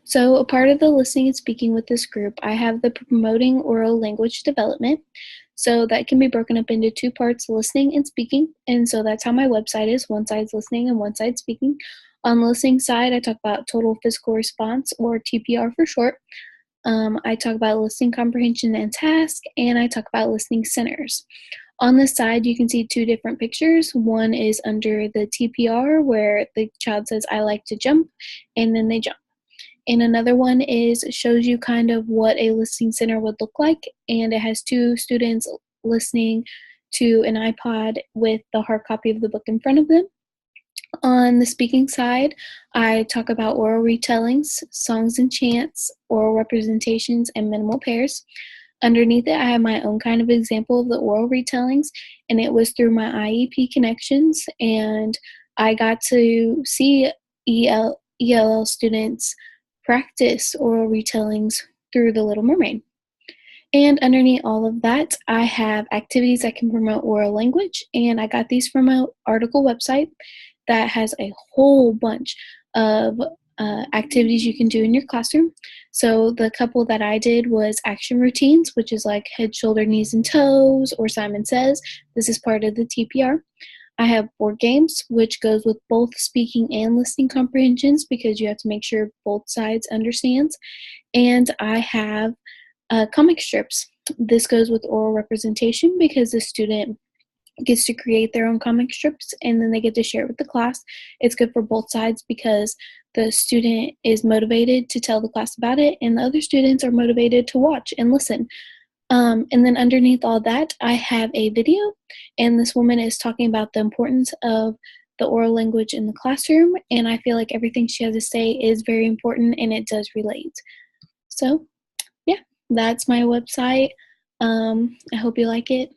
So, a part of the listening and speaking with this group, I have the promoting oral language development. So, that can be broken up into two parts, listening and speaking. And so, that's how my website is, one side's listening and one side speaking. On the listening side, I talk about total physical response, or TPR for short. I talk about listening comprehension and task, and I talk about listening centers. On this side, you can see two different pictures. One is under the TPR, where the child says, I like to jump, and then they jump. And another one is shows you kind of what a listening center would look like, and it has two students listening to an iPod with the hard copy of the book in front of them. On the speaking side, I talk about oral retellings, songs and chants, oral representations, and minimal pairs. Underneath it, I have my own kind of example of the oral retellings, and it was through my IEP connections, and I got to see ELL students practice oral retellings through The Little Mermaid. And underneath all of that, I have activities that can promote oral language, and I got these from an article website that has a whole bunch of activities you can do in your classroom. So the couple that I did was action routines, which is like head, shoulder, knees, and toes, or Simon Says. This is part of the TPR. I have board games, which goes with both speaking and listening comprehensions because you have to make sure both sides understands. And I have comic strips. This goes with oral representation because the student gets to create their own comic strips and then they get to share it with the class. It's good for both sides because the student is motivated to tell the class about it and the other students are motivated to watch and listen. And then underneath all that, I have a video, and this woman is talking about the importance of the oral language in the classroom, and I feel like everything she has to say is very important and it does relate. So, yeah, that's my website. I hope you like it.